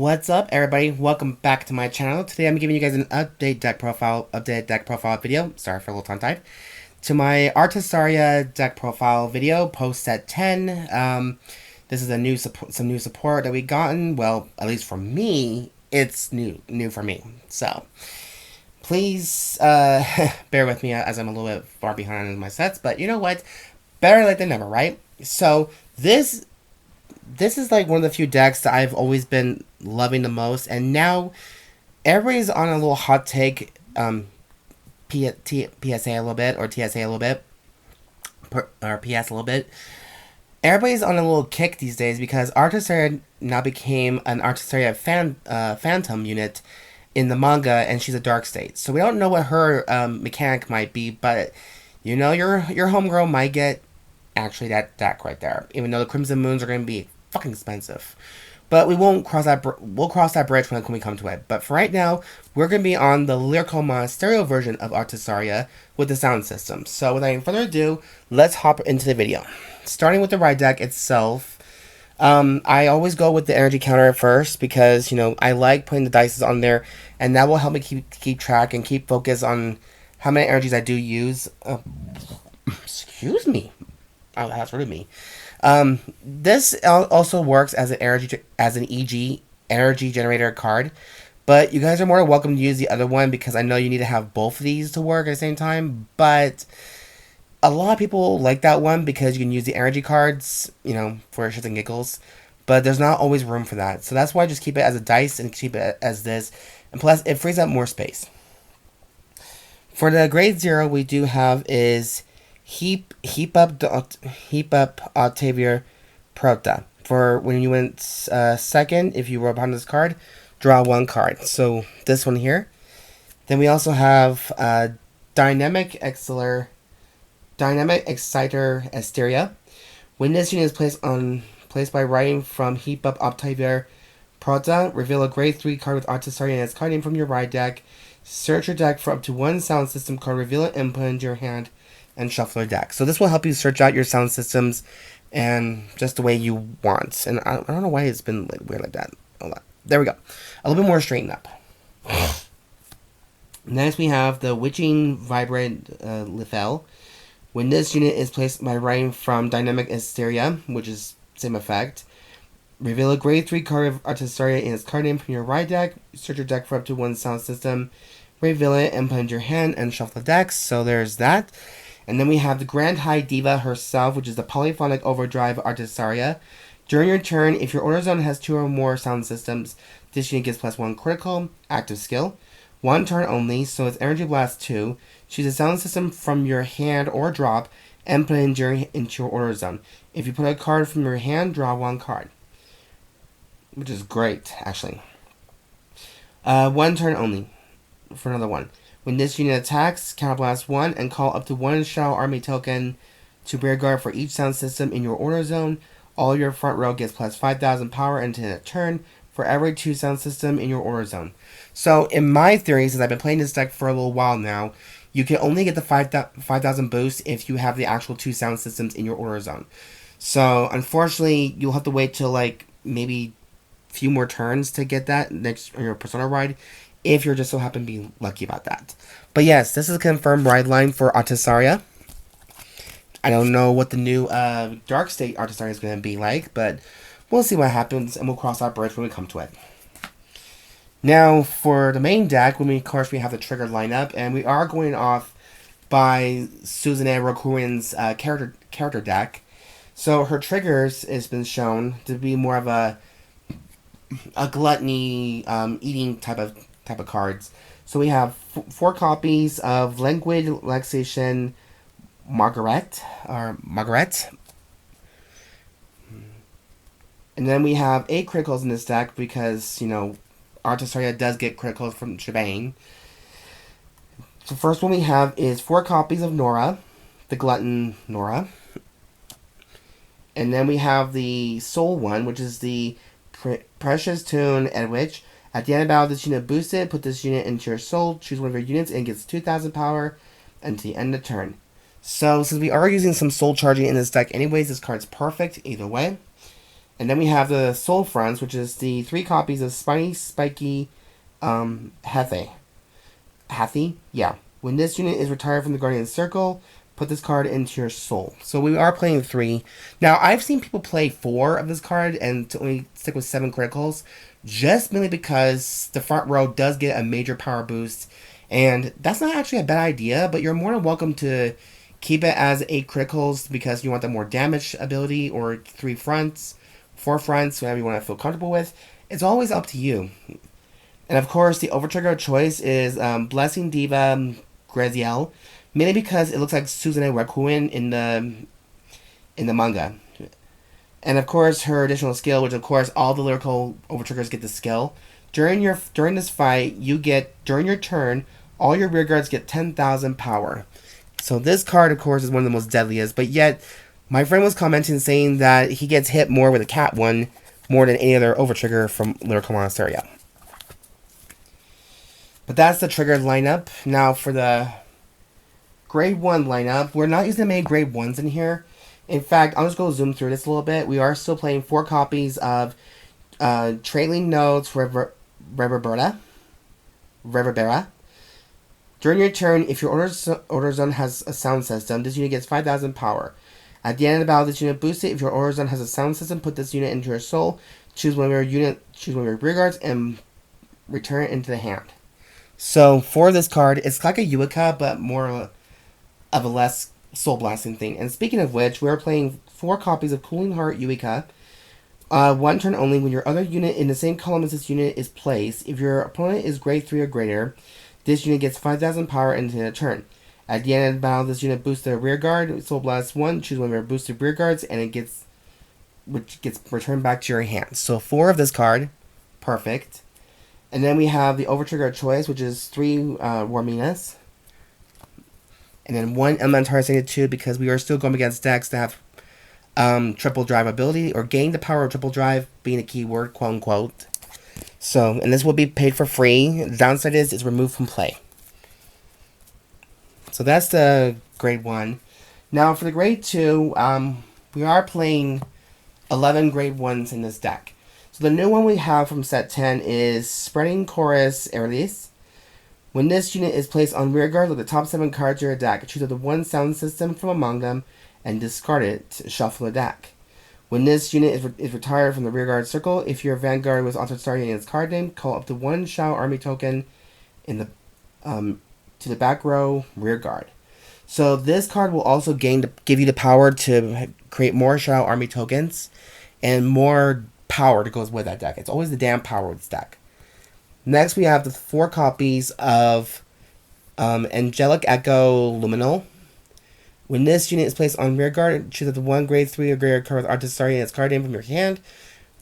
What's up, everybody? Welcome back to my channel. Today I'm giving you guys an updated deck profile video. Sorry for a little tongue-tied. To my Artisaria deck profile video, post set 10. This is some new support that we gotten. Well, at least for me, it's new for me. So please bear with me as I'm a little bit far behind in my sets. But you know what? Better late than never, right? So this is like one of the few decks that I've always been loving the most, and now everybody's on a little hot take, PSA a little bit, or TSA a little bit, or PS a little bit. Everybody's on a little kick these days because Artisaria now became an Artisaria Phantom unit in the manga, and she's a Dark State. So we don't know what her mechanic might be, but you know your homegirl might get actually that deck right there, even though the Crimson Moons are going to be fucking expensive. But we won't cross that. We'll cross that bridge when we come to it. But for right now, we're going to be on the Lyrical Monasterio version of Artisaria with the sound system. So without any further ado, let's hop into the video. Starting with the ride deck itself, I always go with the energy counter first because, you know, I like putting the dice on there, and that will help me keep track and keep focus on how many energies I do use. Excuse me. Oh, that's really me. This also works as an energy generator card, but you guys are more than welcome to use the other one because I know you need to have both of these to work at the same time. But a lot of people like that one because you can use the energy cards, you know, for shits and giggles. But there's not always room for that, so that's why I just keep it as a dice and keep it as this. And plus, it frees up more space. For the grade 0, we do have is HeapUpOctaver Proutta. For when you went second, if you were upon this card, draw one card. So this one here. Then we also have DynamicExciter Eastiera. When this unit is placed by writing from HeapUpOctaver Proutta, reveal a grade 3 card with Artisaria and its card name from your ride deck. Search your deck for up to one sound system card, reveal it, and put it into your hand and shuffle your deck. So this will help you search out your sound systems and just the way you want. And I don't know why it's been like weird like that. Hold on. There we go. A little bit more straightened up. Next we have the WitchingVibrato Lifel. When this unit is placed by writing from DynamicExciter, which is same effect, reveal a grade 3 card of Artisaria and its card name from your ride deck. Search your deck for up to one sound system, reveal it, and put it into your hand and shuffle the decks. So there's that. And then we have the Grand High Diva herself, which is the PolyPhonicOverDrive Artisaria. During your turn, if your order zone has 2 or more sound systems, this unit gets +1 critical, active skill. 1 turn only, so it's Energy Blast 2. Choose a sound system from your hand or drop, and put it into your order zone. If you put a card from your hand, draw 1 card. Which is great, actually. 1 turn only, for another one. When this unit attacks, counterblast 1 and call up to 1 Shadow Army token to rear guard for each sound system in your order zone. All your front row gets plus 5,000 power into a turn for every 2 sound system in your order zone. So in my theory, since I've been playing this deck for a little while now, you can only get the 5,000 boost if you have the actual 2 sound systems in your order zone. So unfortunately, you'll have to wait till like maybe a few more turns to get that next on your Persona ride, if you're just so happen to be lucky about that. But yes, this is a confirmed ride line for Artisaria. I don't know what the new Dark State Artisaria is going to be like, but we'll see what happens, and we'll cross that bridge when we come to it. Now, for the main deck, of course, we have the trigger lineup, and we are going off by Suzune Rokuoin's character deck. So her triggers has been shown to be more of a gluttony eating type of cards. So we have 4 copies of Languid, Relaxation, Marguerite. And then we have 8 criticals in this deck because, you know, Artisaria does get criticals from shebang. The first one we have is 4 copies of Nora, the Glutton Nora. And then we have the Soul one, which is the Precious Tune Edwige. At the end of battle, this unit boosted. Put this unit into your soul. Choose one of your units and it gets 2,000 power until the end of turn. So, since we are using some soul charging in this deck anyways, this card's perfect either way. And then we have the Soul Fronts, which is the 3 copies of Spiny, Spiky, Heathe. Heathe? Yeah. When this unit is retired from the Guardian Circle, put this card into your soul. So we are playing 3. Now, I've seen people play 4 of this card and to only stick with 7 criticals, just mainly because the front row does get a major power boost. And that's not actually a bad idea, but you're more than welcome to keep it as 8 criticals because you want the more damage ability, or 3 fronts, 4 fronts, whatever you want to feel comfortable with. It's always up to you. And of course, the overtrigger of choice is Blessing Diva Grizael, mainly because it looks like Suzune Rokuoin in the manga. And of course, her additional skill, which of course all the lyrical overtriggers get the skill. During this fight, during your turn, all your rear guards get 10,000 power. So this card, of course, is one of the most deadliest, but yet my friend was commenting saying that he gets hit more with a cat one more than any other overtrigger from Lyrical Monasterio. But that's the trigger lineup. Now for the grade 1 lineup, we're not using many grade 1s in here. In fact, I'll just go zoom through this a little bit. We are still playing 4 copies of Trailing Notes Reverbera. During your turn, if your order zone has a sound system, this unit gets 5,000 power. At the end of the battle, this unit boosts it. If your order zone has a sound system, put this unit into your soul. Choose one of your rear guards and return it into the hand. So for this card, it's like a Yuika, but more of a less soul blasting thing. And speaking of which, we are playing 4 copies of Cooling Heart Yuika. 1 turn only. When your other unit in the same column as this unit is placed, if your opponent is grade 3 or greater, this unit gets 5,000 power into the turn. At the end of the battle, this unit boosts the rear guard. Soul Blast 1, choose one of your boosted rear guards, and which gets returned back to your hand. So 4 of this card. Perfect. And then we have the overtrigger of choice, which is 3 Warmias. And then 1 Elementaria Sanctitude, because we are still going against decks that have triple drive ability, or gain the power of triple drive, being a keyword, quote unquote. So, and this will be paid for free. The downside is it's removed from play. So that's the grade 1. Now for the grade 2, we are playing 11 grade 1s in this deck. So the new one we have from set 10 is Spreading Chorus Erlis. When this unit is placed on rear guard, look at the top 7 cards of your deck. Choose the 1 sound system from among them and discard it to shuffle the deck. When this unit is retired from the rearguard circle, if your Vanguard was Artisaria in its card name, call up to 1 Shao Army token in the to the back row rearguard. So this card will also give you the power to create more Shao Army tokens and more power that goes with that deck. It's always the damn power with this deck. Next, we have the 4 copies of Angelic Echo Luminal. When this unit is placed on rearguard, choose the 1 grade 3 or greater card with Artisaria in its card name from your hand,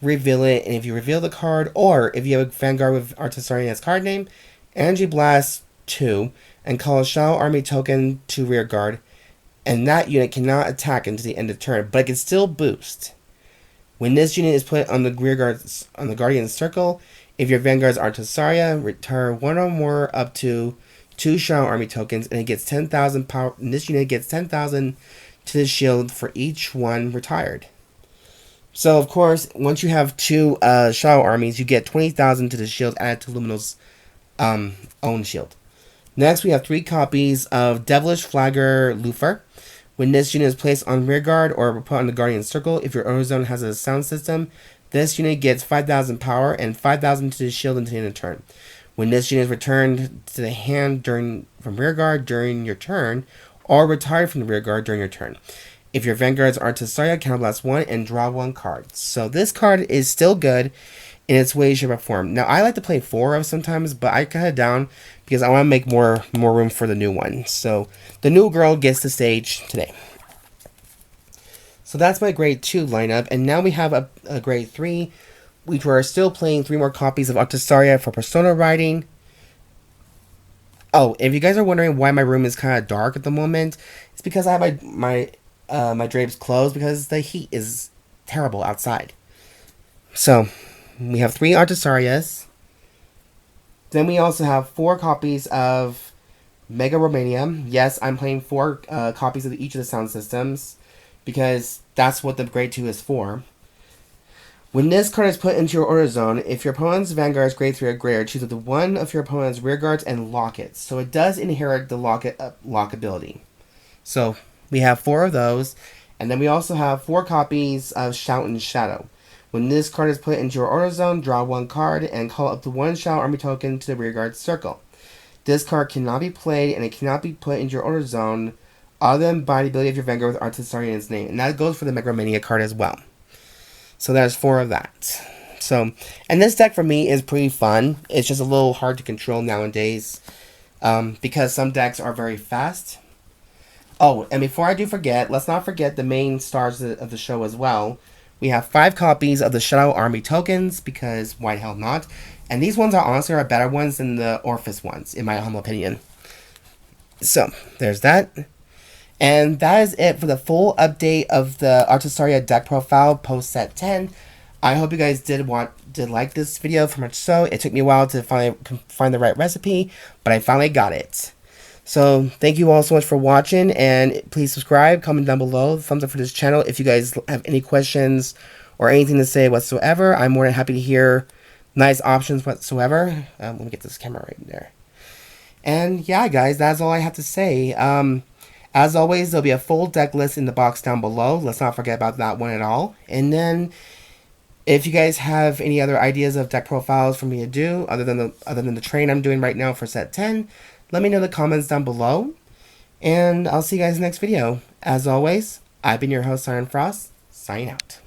reveal it, and if you reveal the card, or if you have a Vanguard with Artisaria in its card name, Energy Blast 2, and call a Shao Army token to rearguard, and that unit cannot attack until the end of turn, but it can still boost. When this unit is put on the rearguard on the Guardian Circle, if your Vanguard's Artisaria, return 1 or more up to 2 Shao Army tokens, and it gets 10,000 power. And this unit gets 10,000 to the shield for each one retired. So, of course, once you have 2 Shao armies, you get 20,000 to the shield added to Luminal's own shield. Next, we have 3 copies of Devilish Flagger Lufer. When this unit is placed on rearguard or put on the Guardian Circle, if your order zone has a sound system, this unit gets 5,000 power and 5,000 to the shield until the end of the turn. When this unit is returned to the hand from rearguard during your turn, or retired from the rearguard during your turn. If your Vanguards are Artisaria, counterblast 1 and draw 1 card. So this card is still good in its way, shape, or form. Now I like to play 4 of sometimes, but I cut it down because I want to make more room for the new one. So the new girl gets the stage today. So that's my grade 2 lineup, and now we have a grade 3. We are still playing 3 more copies of Artisaria for Persona Riding. Oh, if you guys are wondering why my room is kind of dark at the moment, it's because I have my drapes closed because the heat is terrible outside. So, we have 3 Artisarias. Then we also have 4 copies of Mega Romania. Yes, I'm playing 4 copies of each of the sound systems because that's what the grade 2 is for. When this card is put into your order zone, if your opponent's Vanguard is grade 3 or greater, choose up to one of your opponent's rear guards and lock it. So it does inherit the lock ability. So we have 4 of those, and then we also have 4 copies of Shout and Shadow. When this card is put into your order zone, draw 1 card and call up to 1 Shout army token to the rear guard circle. This card cannot be played and it cannot be put into your order zone other than by the ability of your Vanguard with Artisaria in its name. And that goes for the Megalomania card as well. So there's 4 of that. So, and this deck for me is pretty fun. It's just a little hard to control nowadays because some decks are very fast. Oh, and before I do forget, let's not forget the main stars of the show as well. We have 5 copies of the Shadow Army tokens because why the hell not? And these ones are honestly are better ones than the Orphis ones, in my humble opinion. So, there's that. And that is it for the full update of the Artisaria deck profile post set 10. I hope you guys did like this video, for much so. It took me a while to finally find the right recipe, but I finally got it. So thank you all so much for watching, and please subscribe, comment down below, thumbs up for this channel. If you guys have any questions or anything to say whatsoever, I'm more than happy to hear nice options whatsoever. Let me get this camera right there. And yeah, guys, that's all I have to say. As always, there'll be a full deck list in the box down below. Let's not forget about that one at all. And then, if you guys have any other ideas of deck profiles for me to do, other than the train I'm doing right now for set 10, let me know in the comments down below. And I'll see you guys in the next video. As always, I've been your host, Siren Frost, signing out.